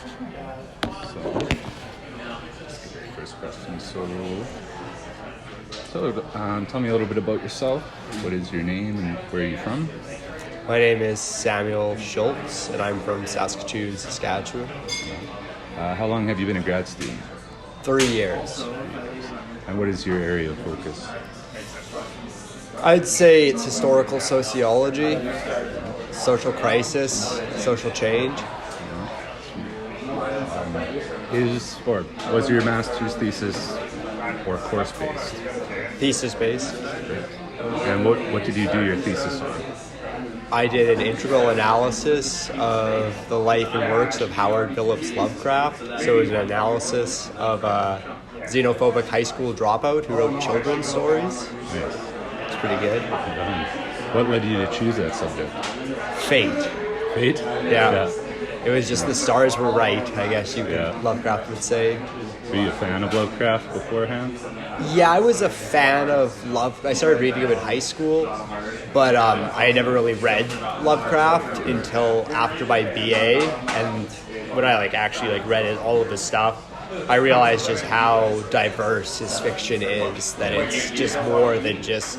So, let's get the first question. Tell me a little bit about yourself. What is your name and where are you from? My name is Samuel Schultz, and I'm from Saskatchewan, Saskatchewan. How long have you been a grad student? 3 years. And what is your area of focus? I'd say it's historical sociology, social crisis, social change. Was your master's thesis or course-based? Thesis-based. And what did you do your thesis on? I did an integral analysis of the life and works of Howard Phillips Lovecraft. So it was an analysis of a xenophobic high school dropout who wrote children's stories. Nice. It's pretty good. What led you to choose that subject? Fate. Fate? Yeah. It was just the stars were right, I guess Lovecraft would say. Were you a fan of Lovecraft beforehand? Yeah, I was a fan of I started reading him in high school, but I had never really read Lovecraft until after my BA, and when I actually read all of his stuff, I realized just how diverse his fiction is, that it's just more than just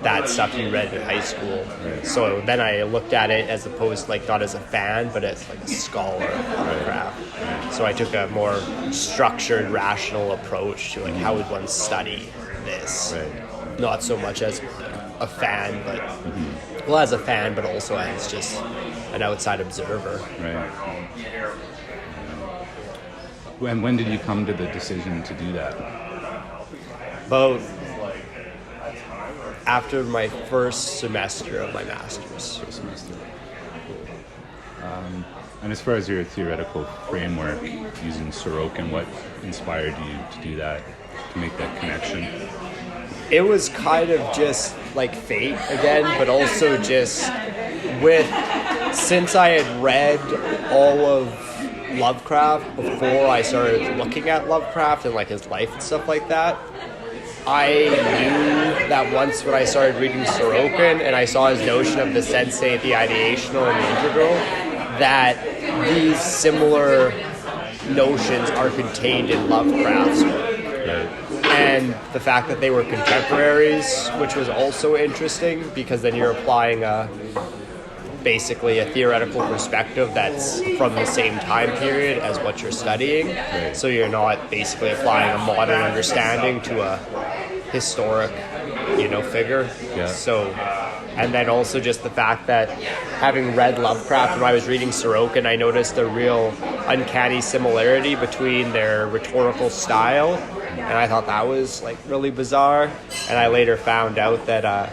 that stuff you read in high school. Right. So then I looked at it as opposed to not as a fan, but as a scholar of Lovecraft. Right. So I took a more structured, rational approach to how would one study this. Right. Not so much as a fan, but as a fan, but also as just an outside observer. Right. When did you come to the decision to do that? About after my first semester of my master's. First semester. And as far as your theoretical framework using Sorokin, what inspired you to do that, to make that connection? It was kind of just fate again, but also just since I had read all of Lovecraft before I started looking at Lovecraft and his life and stuff like that, I knew that once when I started reading Sorokin and I saw his notion of the sensate, the ideational, and the integral, that these similar notions are contained in Lovecraft's work. Right. And the fact that they were contemporaries, which was also interesting, because then you're applying basically a theoretical perspective that's from the same time period as what you're studying. Right. So you're not basically applying a modern understanding to a historic, figure. Yeah. So, and then also just the fact that having read Lovecraft when I was reading Sorokin, I noticed a real uncanny similarity between their rhetorical style, and I thought that was really bizarre. And I later found out that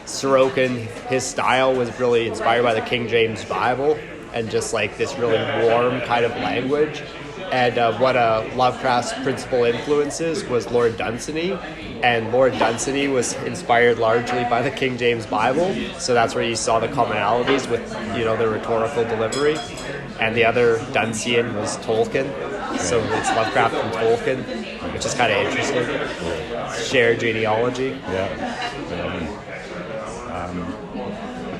Sorokin, his style was really inspired by the King James Bible and just this really warm kind of language. And one of Lovecraft's principal influences was Lord Dunsany, and Lord Dunsany was inspired largely by the King James Bible, so that's where you saw the commonalities with the rhetorical delivery. And the other Duncian was Tolkien, so it's Lovecraft and Tolkien, which is kind of interesting. Shared genealogy. Yeah.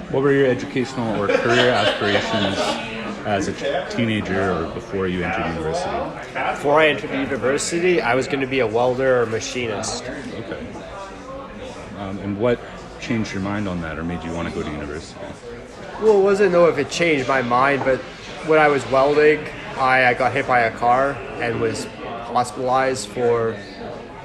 What were your educational or career aspirations as a teenager or before you entered university? Before I entered university, I was going to be a welder or machinist. Okay. And what changed your mind on that or made you want to go to university? Well, it wasn't if it changed my mind, but when I was welding, I got hit by a car and was hospitalized for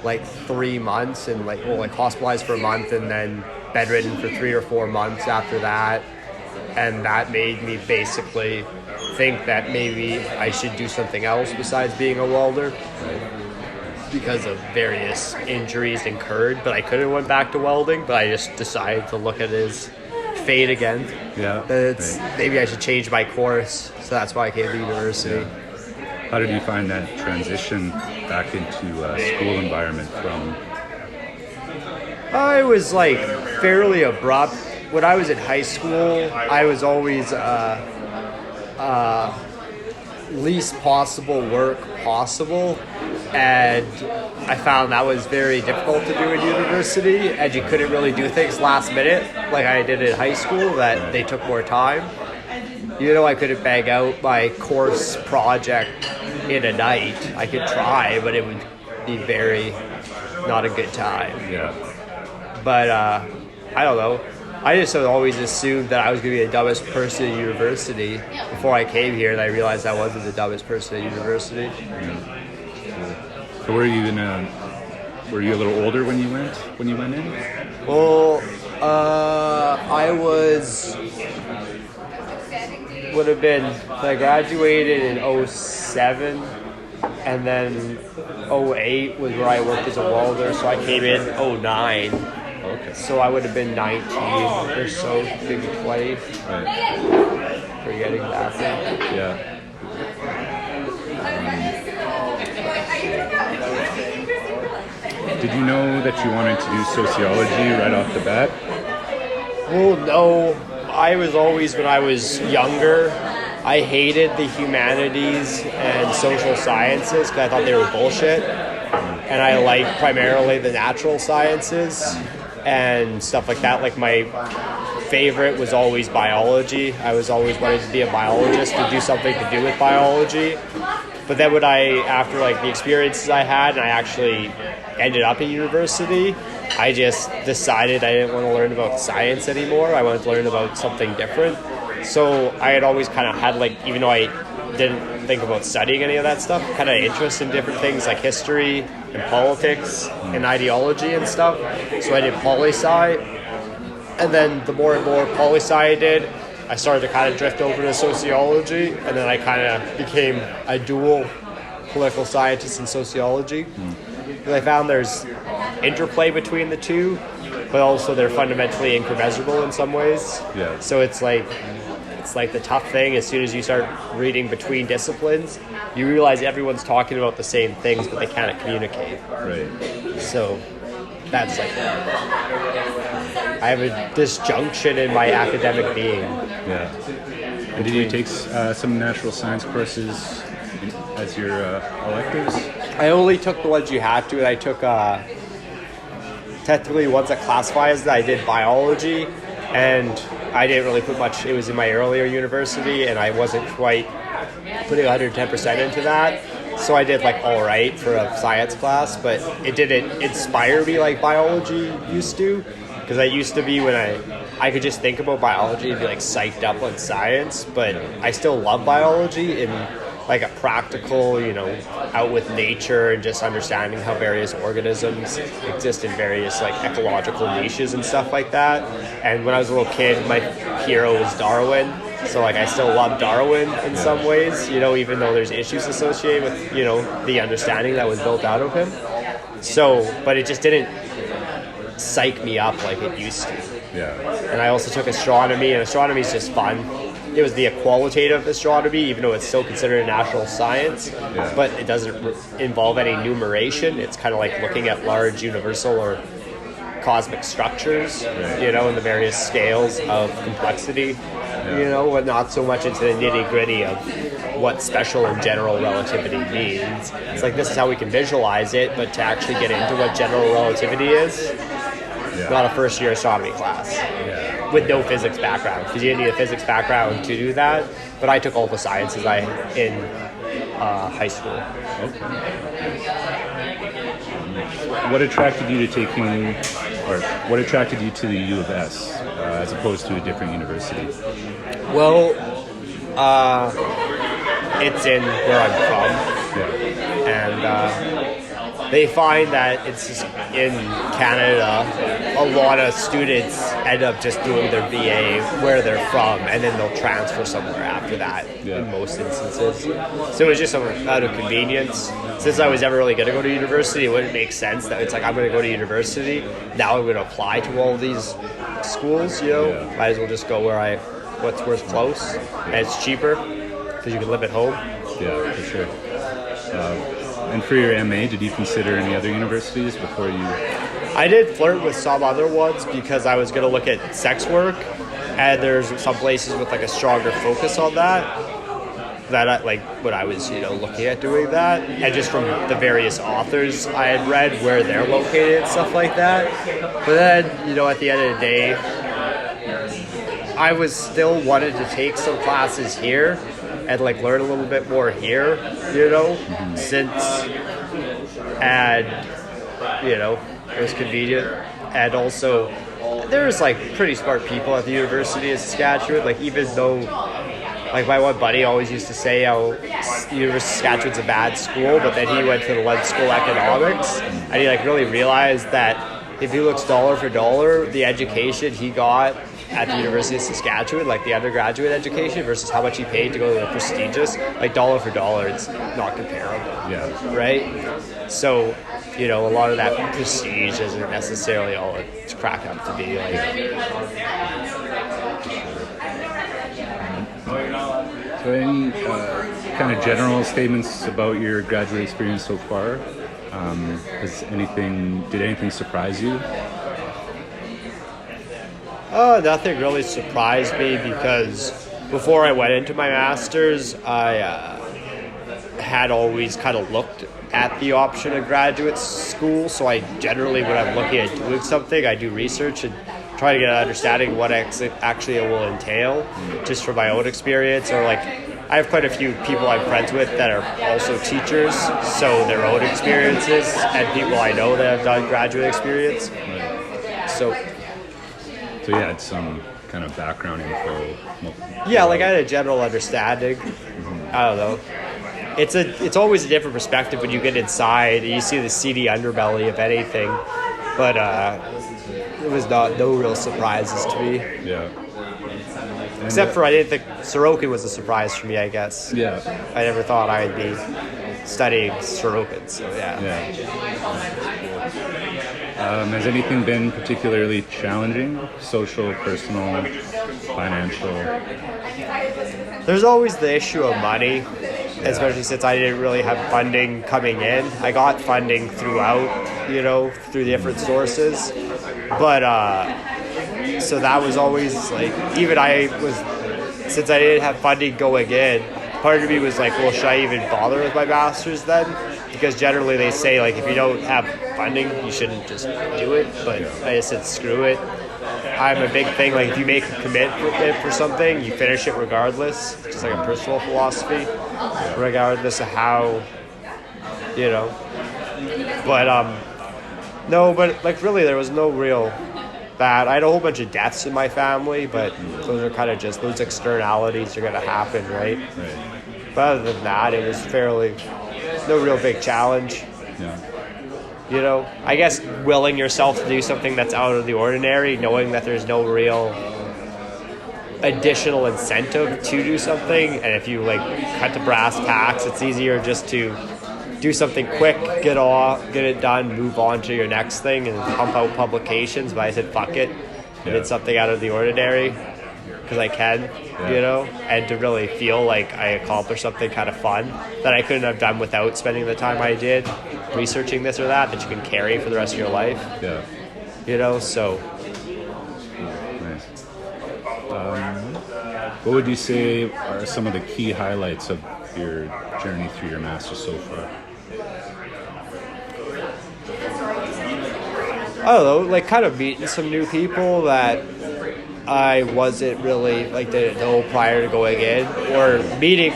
3 months, and hospitalized for a month and then bedridden for 3 or 4 months after that. And that made me basically think that maybe I should do something else besides being a welder because of various injuries incurred. But I could have went back to welding, but I just decided to look at it as fate again. Yeah. Maybe I should change my course, so that's why I came to university. Yeah. How did you find that transition back into a school environment from? It was fairly abrupt. When I was in high school, I was always least possible work possible, and I found that was very difficult to do in university, and you couldn't really do things last minute like I did in high school, that they took more time. I couldn't bang out my course project in a night. I could try, but it would be very not a good time. Yeah. But I don't know. I just always assumed that I was going to be the dumbest person at university before I came here, and I realized I wasn't the dumbest person at university. So were you a little older when you went in? Well, I graduated in 07, and then 08 was where I worked as a welder, so I came in 09. Okay. So I would have been 19 or so, maybe 20. Right. Forgetting that thing. Yeah. Did you know that you wanted to do sociology right off the bat? Well, no. I was always, when I was younger, I hated the humanities and social sciences because I thought they were bullshit. And I liked primarily the natural sciences and stuff like that. Like my favorite was always biology. I was always wanting to be a biologist or do something to do with biology. But then after the experiences I had, and I actually ended up at university, I just decided I didn't want to learn about science anymore. I wanted to learn about something different. So I had always kind of had even though I didn't think about studying any of that stuff, kind of interest in different things like history and politics and ideology and stuff. So I did poli-sci, and then the more and more poli-sci I did, I started to kind of drift over to sociology, and then I kind of became a dual political scientist in sociology. Because I found there's interplay between the two, but also they're fundamentally incommensurable in some ways. Yeah. So it's like the tough thing. As soon as you start reading between disciplines, you realize everyone's talking about the same things, but they can't communicate. Right. So that's I have a disjunction in my academic being. Yeah. And did you take some natural science courses as your electives? I only took the ones you had to, and I took technically ones that classify as that. I did biology, and I didn't really put much. It was in my earlier university, and I wasn't quite putting 110% into that. So I did all right for a science class, but it didn't inspire me like biology used to. Because I used to be when I could just think about biology and be psyched up on science, but I still love biology in a practical, out with nature and just understanding how various organisms exist in various ecological niches and stuff like that. And when I was a little kid, my hero was Darwin. So I still love Darwin in some ways, even though there's issues associated with, the understanding that was built out of him. So, but it just didn't psych me up like it used to. Yeah. And I also took astronomy, and astronomy is just fun. It was the qualitative astronomy, even though it's still considered a natural science, but it doesn't involve any numeration. It's kind of like looking at large universal or cosmic structures, in the various scales of complexity, but not so much into the nitty-gritty of what special and general relativity means. It's this is how we can visualize it, but to actually get into what general relativity is, not a first-year astronomy class with no physics background, because you didn't need a physics background to do that. But I took all the sciences in high school. Okay. What attracted you to what attracted you to the U of S as opposed to a different university? Well, it's in where I'm from, and they find that it's just in Canada, a lot of students end up just doing their BA where they're from, and then they'll transfer somewhere after that in most instances. So it was just out of convenience. Since I was never really going to go to university, it wouldn't make sense that it's I'm going to go to university, now I'm going to apply to all these schools, Might as well just go where what's close, and it's cheaper, because you can live at home. Yeah, for sure. And for your MA, did you consider any other universities before you? I did flirt with some other ones because I was going to look at sex work, and there's some places with a stronger focus on that. That when I was looking at doing that, and just from the various authors I had read where they're located and stuff like that. But then at the end of the day, I was still wanted to take some classes here and like learn a little bit more here, you know, since and you know it was convenient, and also there's like pretty smart people at the University of Saskatchewan. Like even though, like my one buddy always used to say how University of Saskatchewan's a bad school, but then he went to the London School of Economics, and he like really realized that if he looks dollar for dollar, the education he got at the University of Saskatchewan, like the undergraduate education versus how much he paid to go to the prestigious, like dollar for dollar, it's not comparable. Yeah. Right? So, you know, a lot of that prestige isn't necessarily all it's cracked up to be. Like, So any kind of general statements about your graduate experience so far? Did anything surprise you? Nothing really surprised me because before I went into my master's, I had always kind of looked at the option of graduate school. So I generally, when I'm looking at doing something, I do research and try to get an understanding of what actually it will entail, just from my own experience. Or like, I have quite a few people I'm friends with that are also teachers, so their own experiences, and people I know that have done graduate experience. So you had some kind of background info. yeah, like I had a general understanding. I don't know. It's always a different perspective when you get inside and you see the seedy underbelly of anything, but it was no real surprises to me. Yeah. Except for I didn't think Sorokin was a surprise for me, I guess. Yeah. I never thought I'd be studying Sorokin, so yeah. Has anything been particularly challenging? Social, personal, financial? There's always the issue of money, especially since I didn't really have funding coming in. I got funding throughout, you know, through different sources. But, so that was always like, since I didn't have funding going in, part of me was like, well, should I even bother with my master's then? Because generally they say, like, if you don't have funding, you shouldn't just do it. But I just said, screw it. I'm a big thing, like, if you make a commitment for something, you finish it regardless. Just like a personal philosophy, regardless of how, you know. But, no, but, like, really, there was no real bad. I had a whole bunch of deaths in my family, but those are kind of just, those externalities are going to happen, right? But other than that, it was no real big challenge. Yeah. You know, I guess willing yourself to do something that's out of the ordinary, knowing that there's no real additional incentive to do something, and if you like cut to brass tacks, it's easier just to do something quick, get it done, move on to your next thing, and pump out publications. But I said, fuck it, I did something out of the ordinary because I can, you know, and to really feel like I accomplished something kind of fun that I couldn't have done without spending the time I did researching this or that you can carry for the rest of your life. Yeah. You know, so. Nice. What would you say are some of the key highlights of your journey through your master's so far? I don't know, like kind of meeting some new people that I wasn't really, like, didn't know prior to going in, or getting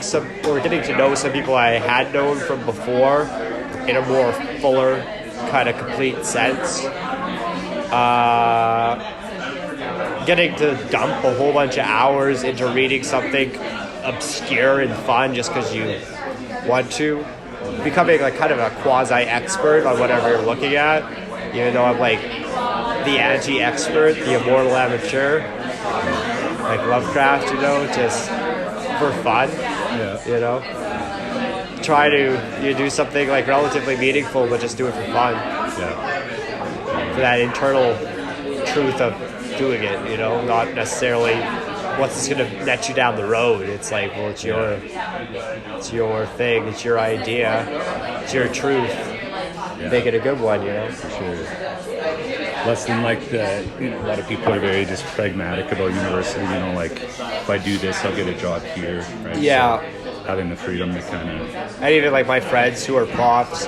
to know some people I had known from before in a more fuller, kind of complete sense. Getting to dump a whole bunch of hours into reading something obscure and fun just because you want to. Becoming like kind of a quasi-expert on whatever you're looking at, even though I'm like the anti-expert, the immortal amateur, like Lovecraft, you know, just for fun, you know. Try to do something like relatively meaningful, but just do it for fun. For that internal truth of doing it, you know, not necessarily what's this going to net you down the road. It's like, well, it's your thing, it's your idea, it's your truth. Make it a good one, you know. For sure. Less than like a lot of people are very just pragmatic about university. You know, like if I do this, I'll get a job here, right? Yeah. So having the freedom to kind of. And even like my friends who are profs,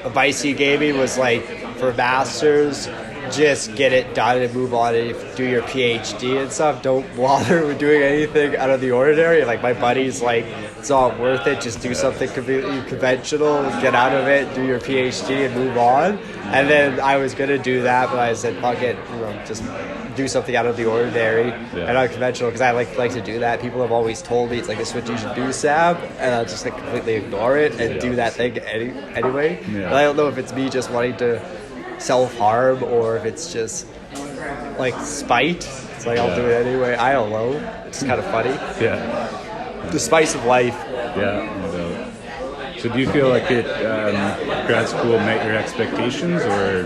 advice he gave me was like, for masters, just get it done and move on and do your PhD and stuff. Don't bother with doing anything out of the ordinary. Like my buddy's like, it's not worth it. Just do something completely conventional, get out of it, do your PhD and move on. And then I was gonna do that, but I said, fuck it, just do something out of the ordinary and unconventional, because I like to do that. People have always told me it's like, this is what you should do, Sam, and I'll just like completely ignore it and do that thing anyway. And I don't know if it's me just wanting to self-harm or if it's just like spite. It's like, I'll do it anyway. I don't know. It's kind of funny. The spice of life. No doubt. So do you feel like grad school met your expectations, or?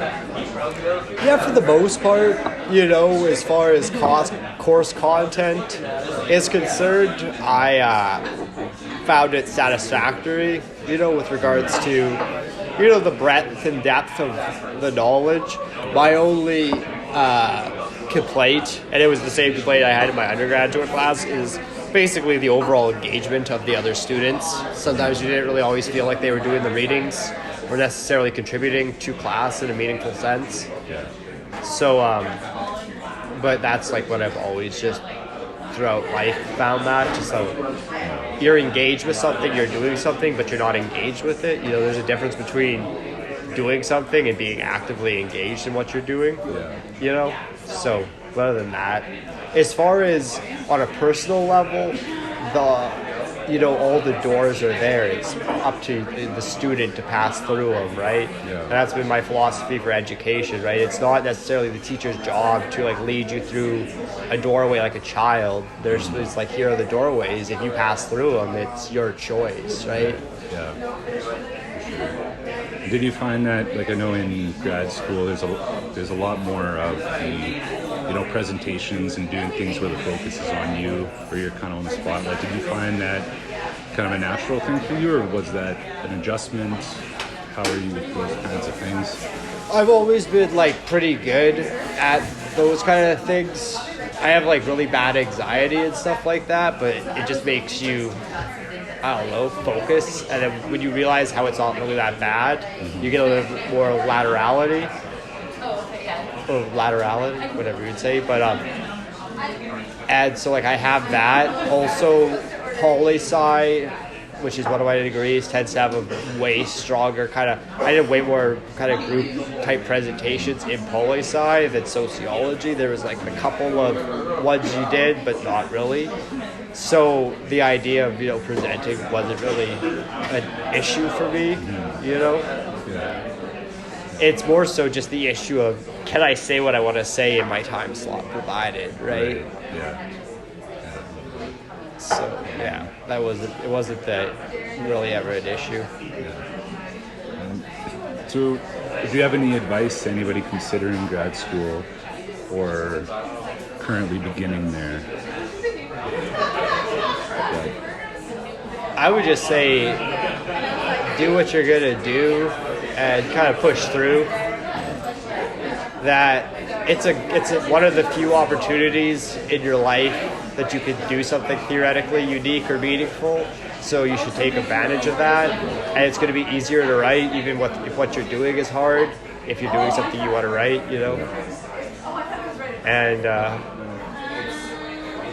Yeah, for the most part, as far as course content is concerned, I found it satisfactory, with regards to, the breadth and depth of the knowledge. My only complaint, and it was the same complaint I had in my undergraduate class, is basically the overall engagement of the other students. Sometimes you didn't really always feel like they were doing the readings or necessarily contributing to class in a meaningful sense. So, but that's like what I've always just throughout life found, that just how you're engaged with something, you're doing something, but you're not engaged with it. There's a difference between doing something and being actively engaged in what you're doing. So other than that, as far as on a personal level, all the doors are there. It's up to the student to pass through them, right? And that's been my philosophy for education, right? It's not necessarily the teacher's job to like lead you through a doorway like a child. It's like, here are the doorways. If you pass through them, it's your choice, right? Did you find that, like, I know in grad school there's a lot more of the presentations and doing things where the focus is on you, where you're kind of on the spotlight. Did you find that kind of a natural thing for you, or was that an adjustment? How are you with those kinds of things? I've always been like pretty good at those kind of things. I have like really bad anxiety and stuff like that, but it just makes you, I don't know, focus. And then when you realize how it's not really that bad, you get a little bit more laterality. Or laterality, whatever you'd say. But and so like I have that. Also, poli-sci, which is one of my degrees, tends to have a way stronger I did way more kind of group type presentations in poli-sci than sociology. There was like a couple of ones you did, but not really. So the idea of presenting wasn't really an issue for me. It's more so just the issue of, can I say what I want to say in my time slot provided, right? So it wasn't that really ever an issue. So do you have any advice to anybody considering grad school or currently beginning there? I would just say, do what you're gonna do and kind of push through. That it's one of the few opportunities in your life that you could do something theoretically unique or meaningful. So you should take advantage of that. And it's going to be easier to write, even if what you're doing is hard. If you're doing something you want to write, And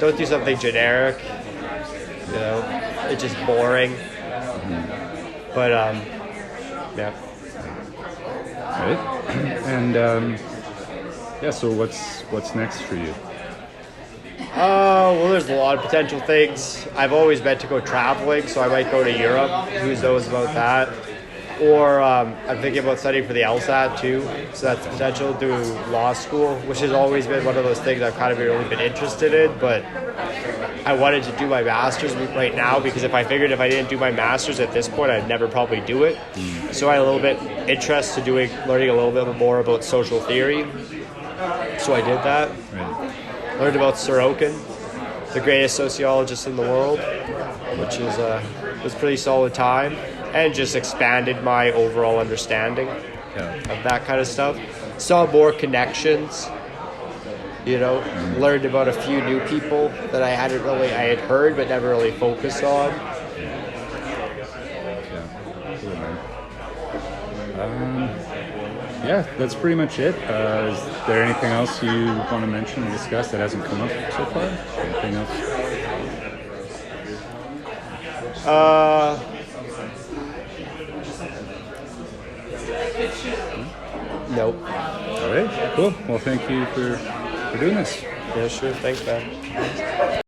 don't do something generic. It's just boring. But Right. And so what's next for you? Well, there's a lot of potential things. I've always meant to go traveling, so I might go to Europe. Who knows about that? Or I'm thinking about studying for the LSAT too, so that's the potential. Do law school, which has always been one of those things I've kind of really been interested in, but I wanted to do my master's right now, because if I figured if I didn't do my master's at this point, I'd never probably do it. So I had a little bit interest to learning a little bit more about social theory. So I did that. Right. Learned about Sorokin, the greatest sociologist in the world, which was a pretty solid time, and just expanded my overall understanding of that kind of stuff. Saw more connections. Learned about a few new people that I had heard but never really focused on. Cool, man. Yeah, that's pretty much it. Is there anything else you want to mention and discuss that hasn't come up so far? Anything else? Nope. All right, cool. Well, thank you for doing this. Yeah, sure. Thanks, man.